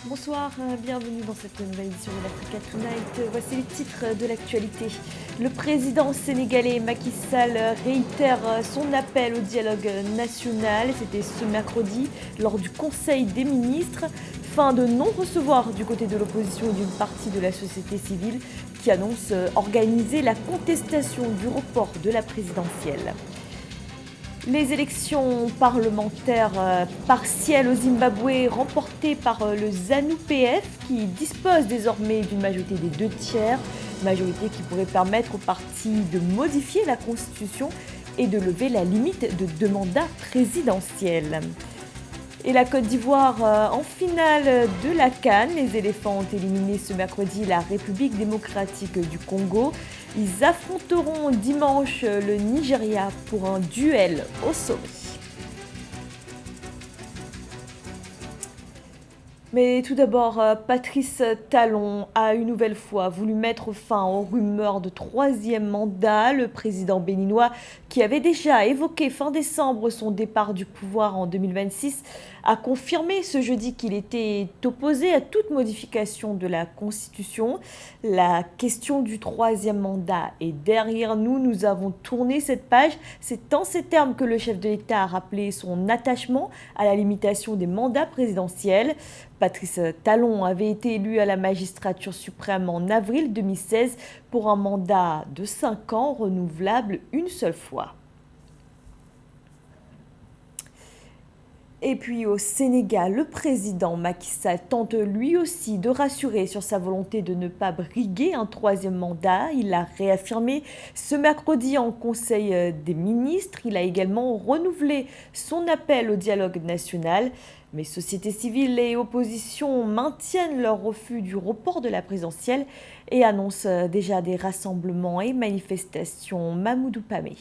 Bonsoir, bienvenue dans cette nouvelle édition de l'Africa Tonight. Voici les titres de l'actualité. Le président sénégalais Macky Sall réitère son appel au dialogue national. C'était ce mercredi lors du Conseil des ministres. Fin de non-recevoir du côté de l'opposition et d'une partie de la société civile qui annonce organiser la contestation du report de la présidentielle. Les élections parlementaires partielles au Zimbabwe remportées par le ZANU-PF qui dispose désormais d'une majorité des 2/3, majorité qui pourrait permettre au parti de modifier la constitution et de lever la limite de 2 mandats présidentiels. Et la Côte d'Ivoire en finale de la CAN. Les éléphants ont éliminé ce mercredi la République démocratique du Congo. Ils affronteront dimanche le Nigeria pour un duel au sommet. Mais tout d'abord, Patrice Talon a une nouvelle fois voulu mettre fin aux rumeurs de 3e mandat. Le président béninois, qui avait déjà évoqué fin décembre son départ du pouvoir en 2026, a confirmé ce jeudi qu'il était opposé à toute modification de la Constitution. La question du 3e mandat est derrière nous. Nous avons tourné cette page. C'est en ces termes que le chef de l'État a rappelé son attachement à la limitation des mandats présidentiels. Patrice Talon avait été élu à la magistrature suprême en avril 2016 pour un mandat de 5 ans renouvelable une seule fois. Et puis au Sénégal, le président Macky Sall tente lui aussi de rassurer sur sa volonté de ne pas briguer un 3e mandat. Il l'a réaffirmé ce mercredi en Conseil des ministres. Il a également renouvelé son appel au dialogue national. Mais société civile et opposition maintiennent leur refus du report de la présidentielle et annoncent déjà des rassemblements et manifestations. Mamoudou Pamé.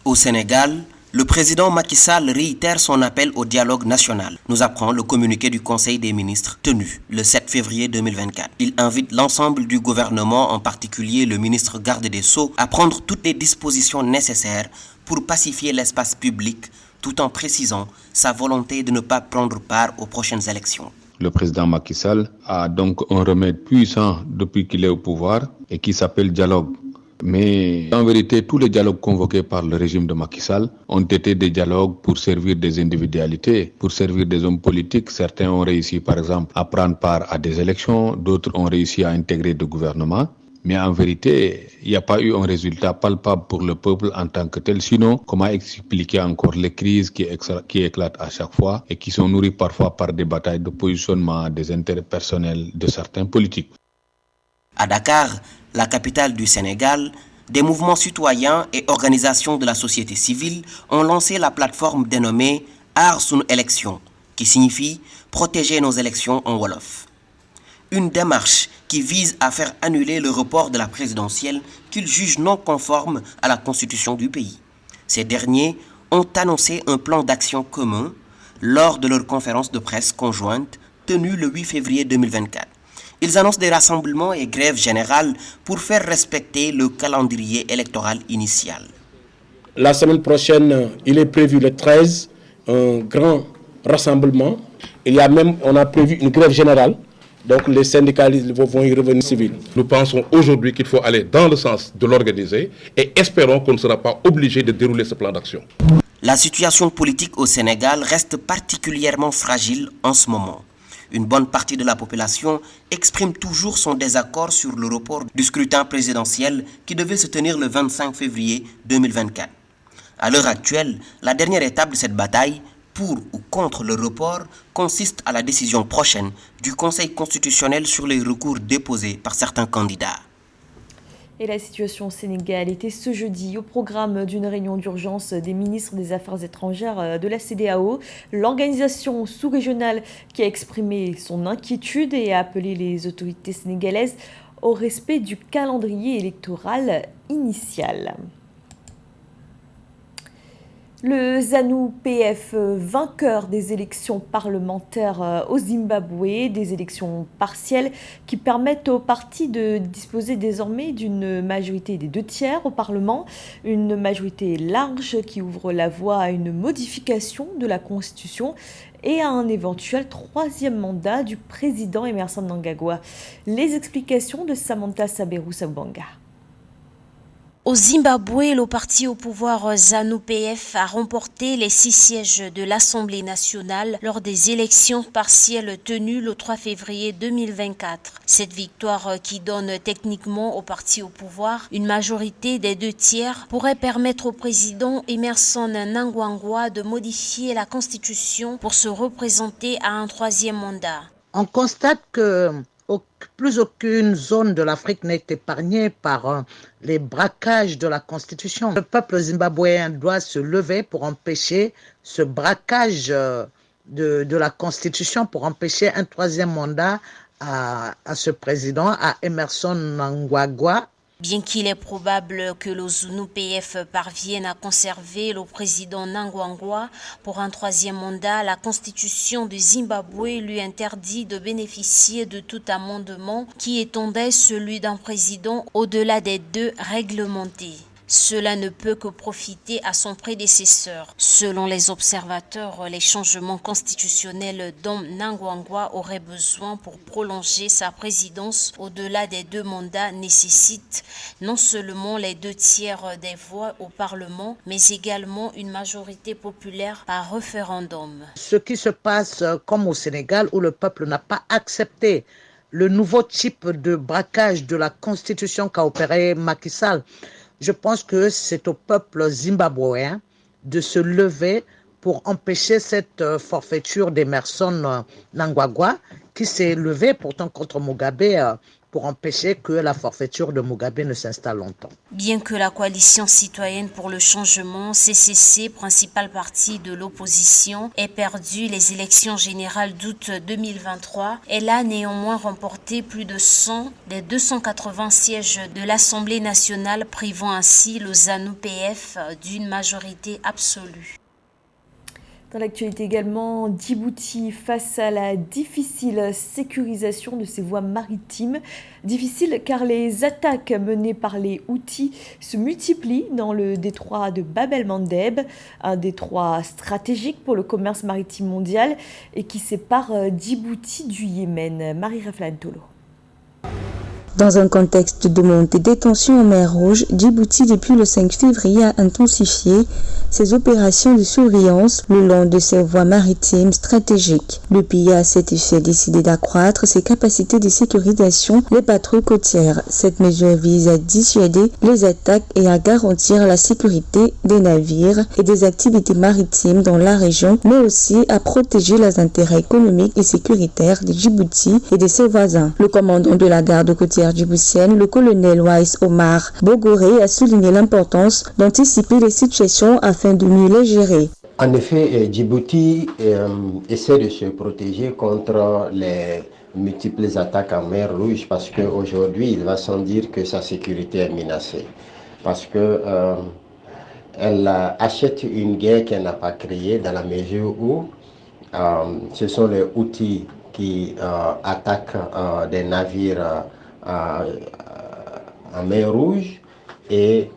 Au Sénégal, le président Macky Sall réitère son appel au dialogue national, nous apprend le communiqué du Conseil des ministres tenu le 7 février 2024. Il invite l'ensemble du gouvernement, en particulier le ministre garde des Sceaux, à prendre toutes les dispositions nécessaires pour pacifier l'espace public, tout en précisant sa volonté de ne pas prendre part aux prochaines élections. Le président Macky Sall a donc un remède puissant depuis qu'il est au pouvoir et qui s'appelle dialogue. Mais en vérité, tous les dialogues convoqués par le régime de Macky Sall ont été des dialogues pour servir des individualités, pour servir des hommes politiques. Certains ont réussi, par exemple, à prendre part à des élections, d'autres ont réussi à intégrer le gouvernement. Mais en vérité, il n'y a pas eu un résultat palpable pour le peuple en tant que tel. Sinon, comment expliquer encore les crises qui éclatent à chaque fois et qui sont nourries parfois par des batailles de positionnement des intérêts personnels de certains politiques. À Dakar, la capitale du Sénégal, des mouvements citoyens et organisations de la société civile ont lancé la plateforme dénommée Aar Sunu Élection, qui signifie protéger nos élections en Wolof. Une démarche qui vise à faire annuler le report de la présidentielle qu'ils jugent non conforme à la constitution du pays. Ces derniers ont annoncé un plan d'action commun lors de leur conférence de presse conjointe tenue le 8 février 2024. Ils annoncent des rassemblements et grèves générales pour faire respecter le calendrier électoral initial. La semaine prochaine, il est prévu le 13, un grand rassemblement. On a prévu une grève générale. Donc les syndicalistes vont y revenir civils. Nous pensons aujourd'hui qu'il faut aller dans le sens de l'organiser et espérons qu'on ne sera pas obligé de dérouler ce plan d'action. La situation politique au Sénégal reste particulièrement fragile en ce moment. Une bonne partie de la population exprime toujours son désaccord sur le report du scrutin présidentiel qui devait se tenir le 25 février 2024. À l'heure actuelle, la dernière étape de cette bataille, pour ou contre le report, consiste à la décision prochaine du Conseil constitutionnel sur les recours déposés par certains candidats. Et la situation au Sénégal était ce jeudi au programme d'une réunion d'urgence des ministres des Affaires étrangères de la CEDEAO, l'organisation sous-régionale qui a exprimé son inquiétude et a appelé les autorités sénégalaises au respect du calendrier électoral initial. Le ZANU-PF, vainqueur des élections parlementaires au Zimbabwe, des élections partielles qui permettent au parti de disposer désormais d'une majorité des 2/3 au Parlement, une majorité large qui ouvre la voie à une modification de la Constitution et à un éventuel 3e mandat du président Emmerson Mnangagwa. Les explications de Samantha Saberu Sabanga. Au Zimbabwe, le parti au pouvoir ZANU-PF a remporté les 6 sièges de l'Assemblée nationale lors des élections partielles tenues le 3 février 2024. Cette victoire, qui donne techniquement au parti au pouvoir une majorité des 2/3, pourrait permettre au président Emmerson Mnangagwa de modifier la Constitution pour se représenter à un 3e mandat. On constate que plus aucune zone de l'Afrique n'est épargnée par les braquages de la Constitution. Le peuple zimbabwéen doit se lever pour empêcher ce braquage de la Constitution, pour empêcher un 3e mandat à ce président, à Emmerson Mnangagwa. Bien qu'il est probable que le ZANU-PF parvienne à conserver le président Mnangagwa pour un 3e mandat, la constitution du Zimbabwe lui interdit de bénéficier de tout amendement qui étendait celui d'un président au-delà des 2 réglementés. Cela ne peut que profiter à son prédécesseur. Selon les observateurs, les changements constitutionnels dont Mnangagwa aurait besoin pour prolonger sa présidence au-delà des 2 mandats nécessitent non seulement les 2/3 des voix au Parlement, mais également une majorité populaire par référendum. Ce qui se passe comme au Sénégal, où le peuple n'a pas accepté le nouveau type de braquage de la Constitution qu'a opéré Macky Sall, je pense que c'est au peuple zimbabwéen de se lever pour empêcher cette forfaiture d'Emmerson Mnangagwa, qui s'est levé pourtant contre Mugabe pour empêcher que la forfaiture de Mugabe ne s'installe longtemps. Bien que la coalition citoyenne pour le changement, CCC, principal parti de l'opposition, ait perdu les élections générales d'août 2023, elle a néanmoins remporté plus de 100 des 280 sièges de l'Assemblée nationale, privant ainsi le ZANU-PF d'une majorité absolue. Dans l'actualité également, Djibouti face à la difficile sécurisation de ses voies maritimes. Difficile car les attaques menées par les Houthis se multiplient dans le détroit de Bab el-Mandeb, un détroit stratégique pour le commerce maritime mondial et qui sépare Djibouti du Yémen. Marie-Raflan Tolo. Dans un contexte de montée des tensions en mer Rouge, Djibouti, depuis le 5 février, a intensifié ses opérations de surveillance le long de ses voies maritimes stratégiques. Le pays a à cet effet décidé d'accroître ses capacités de sécurisation des patrouilles côtières. Cette mesure vise à dissuader les attaques et à garantir la sécurité des navires et des activités maritimes dans la région, mais aussi à protéger les intérêts économiques et sécuritaires de Djibouti et de ses voisins. Le commandant de la garde côtière djiboutienne, le colonel Waïs Omar Bogoré, a souligné l'importance d'anticiper les situations afin de mieux les gérer. En effet, Djibouti essaie de se protéger contre les multiples attaques en mer Rouge parce qu'aujourd'hui, il va sans dire que sa sécurité est menacée. Parce que elle achète une guerre qu'elle n'a pas créée dans la mesure où ce sont les Houthis qui attaquent des navires en mer Rouge et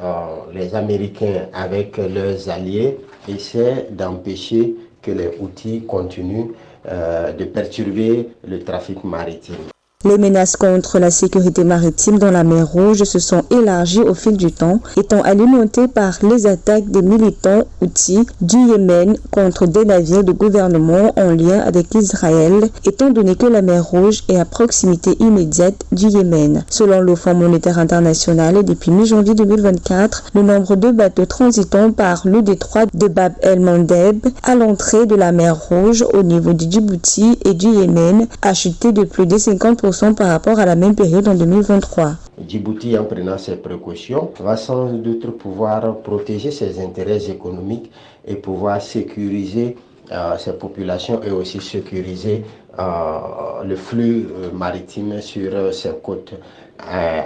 les Américains avec leurs alliés essaient d'empêcher que les Houthis continuent de perturber le trafic maritime. Les menaces contre la sécurité maritime dans la mer Rouge se sont élargies au fil du temps, étant alimentées par les attaques des militants houthis du Yémen contre des navires de gouvernement en lien avec Israël, étant donné que la mer Rouge est à proximité immédiate du Yémen. Selon le Fonds monétaire international, depuis mi-janvier 2024, le nombre de bateaux transitant par le détroit de Bab el-Mandeb à l'entrée de la mer Rouge au niveau du Djibouti et du Yémen a chuté de plus de 50% par rapport à la même période en 2023. Djibouti, en prenant ses précautions, va sans doute pouvoir protéger ses intérêts économiques et pouvoir sécuriser ses populations et aussi sécuriser le flux maritime sur ses côtes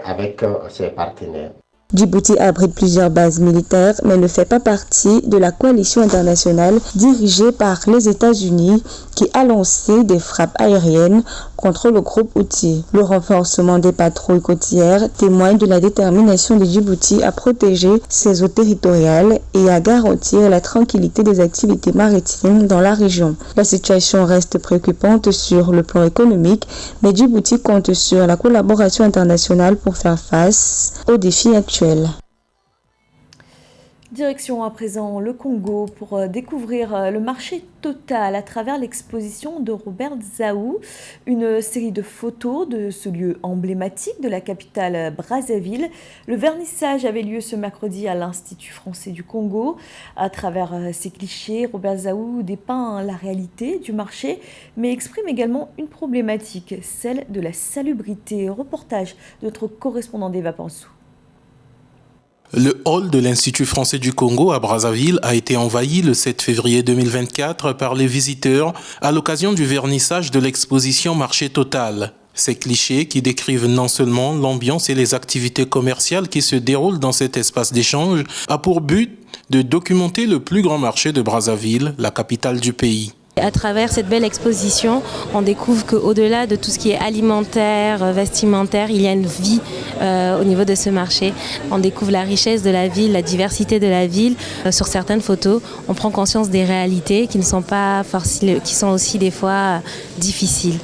avec ses partenaires. Djibouti abrite plusieurs bases militaires, mais ne fait pas partie de la coalition internationale dirigée par les États-Unis qui a lancé des frappes aériennes contre le groupe Houthi. Le renforcement des patrouilles côtières témoigne de la détermination de Djibouti à protéger ses eaux territoriales et à garantir la tranquillité des activités maritimes dans la région. La situation reste préoccupante sur le plan économique, mais Djibouti compte sur la collaboration internationale pour faire face aux défis actuels. Direction à présent le Congo pour découvrir le marché total à travers l'exposition de Robert Nzaou, une série de photos de ce lieu emblématique de la capitale Brazzaville. Le vernissage avait lieu ce mercredi à l'Institut français du Congo. À travers ces clichés, Robert Nzaou dépeint la réalité du marché, mais exprime également une problématique, celle de la salubrité. Reportage de notre correspondant d'Eva Pansou. Le hall de l'Institut français du Congo à Brazzaville a été envahi le 7 février 2024 par les visiteurs à l'occasion du vernissage de l'exposition Marché Total. Ces clichés qui décrivent non seulement l'ambiance et les activités commerciales qui se déroulent dans cet espace d'échange a pour but de documenter le plus grand marché de Brazzaville, la capitale du pays. À travers cette belle exposition, on découvre qu'au-delà de tout ce qui est alimentaire, vestimentaire, il y a une vie au niveau de ce marché. On découvre la richesse de la ville, la diversité de la ville. Sur certaines photos, on prend conscience des réalités qui ne sont pas forcément, qui sont aussi des fois difficiles.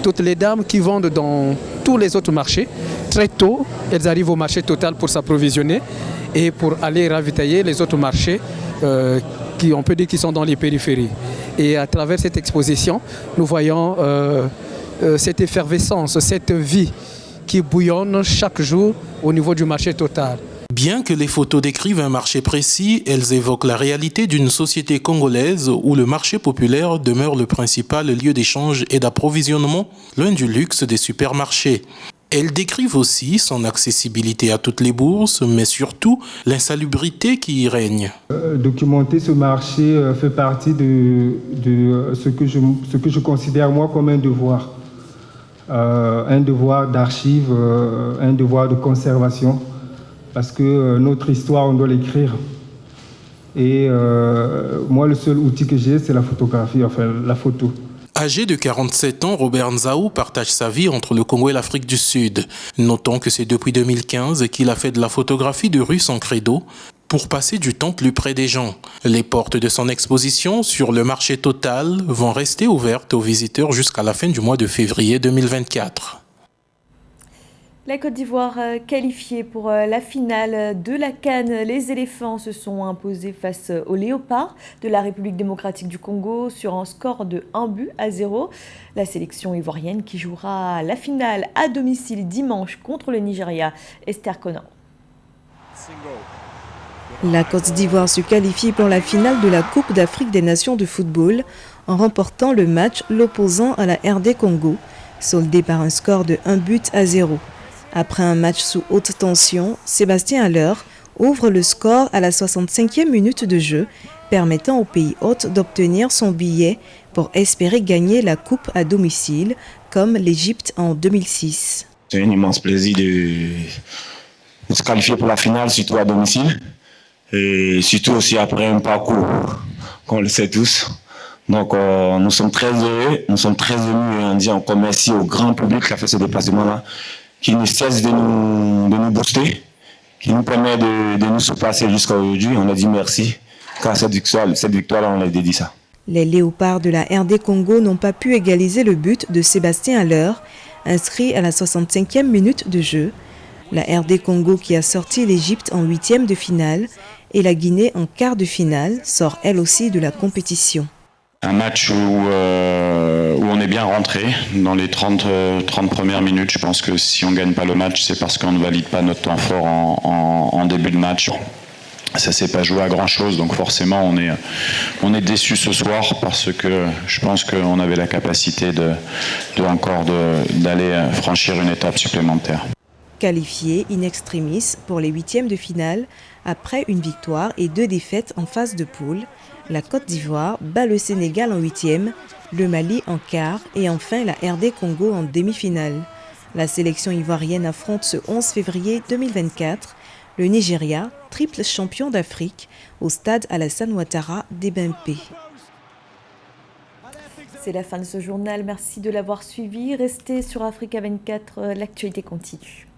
Toutes les dames qui vendent dans tous les autres marchés, très tôt, elles arrivent au marché Total pour s'approvisionner et pour aller ravitailler les autres marchés on peut dire qu'ils sont dans les périphéries. Et à travers cette exposition, nous voyons cette effervescence, cette vie qui bouillonne chaque jour au niveau du marché Total. Bien que les photos décrivent un marché précis, elles évoquent la réalité d'une société congolaise où le marché populaire demeure le principal lieu d'échange et d'approvisionnement, loin du luxe des supermarchés. Elles décrivent aussi son accessibilité à toutes les bourses, mais surtout l'insalubrité qui y règne. Documenter ce marché fait partie de ce que je considère moi comme un devoir. Un devoir d'archive, un devoir de conservation, parce que notre histoire, on doit l'écrire. Et moi, le seul outil que j'ai, c'est la photographie, enfin la photo. Âgé de 47 ans, Robert Nzaou partage sa vie entre le Congo et l'Afrique du Sud. Notons que c'est depuis 2015 qu'il a fait de la photographie de rue son credo pour passer du temps plus près des gens. Les portes de son exposition sur le marché Total vont rester ouvertes aux visiteurs jusqu'à la fin du mois de février 2024. La Côte d'Ivoire qualifiée pour la finale de la CAN. Les éléphants se sont imposés face aux léopards de la République démocratique du Congo sur un score de 1-0. La sélection ivoirienne qui jouera la finale à domicile dimanche contre le Nigeria. Esther Conan. La Côte d'Ivoire se qualifie pour la finale de la Coupe d'Afrique des Nations de football en remportant le match l'opposant à la RD Congo, soldé par un score de 1-0. Après un match sous haute tension, Sébastien Haller ouvre le score à la 65e minute de jeu, permettant au pays hôte d'obtenir son billet pour espérer gagner la coupe à domicile, comme l'Égypte en 2006. C'est un immense plaisir de se qualifier pour la finale, surtout à domicile, et surtout aussi après un parcours qu'on le sait tous. Donc nous sommes très heureux, nous sommes très venus en disant encore merci au grand public qui a fait ce déplacement-là, qui ne cesse de nous booster, qui nous permet de nous surpasser jusqu'à aujourd'hui. On a dit merci, car cette victoire-là, on l'a dédié ça. Les léopards de la RD Congo n'ont pas pu égaliser le but de Sébastien Haller, inscrit à la 65e minute de jeu. La RD Congo qui a sorti l'Égypte en 8e de finale et la Guinée en quart de finale sort elle aussi de la compétition. Un match où on est bien rentré dans les 30 premières minutes. Je pense que si on ne gagne pas le match, c'est parce qu'on ne valide pas notre temps fort en début de match. Ça ne s'est pas joué à grand-chose, donc forcément on est déçu ce soir parce que je pense qu'on avait la capacité d'aller franchir une étape supplémentaire. Qualifié in extremis pour les 8e de finale, après une victoire et 2 défaites en phase de poule, la Côte d'Ivoire bat le Sénégal en 8e, le Mali en quart et enfin la RD Congo en demi-finale. La sélection ivoirienne affronte ce 11 février 2024 le Nigeria, triple champion d'Afrique, au stade Alassane Ouattara d'Ebimpe. C'est la fin de ce journal, merci de l'avoir suivi. Restez sur Africa 24, l'actualité continue.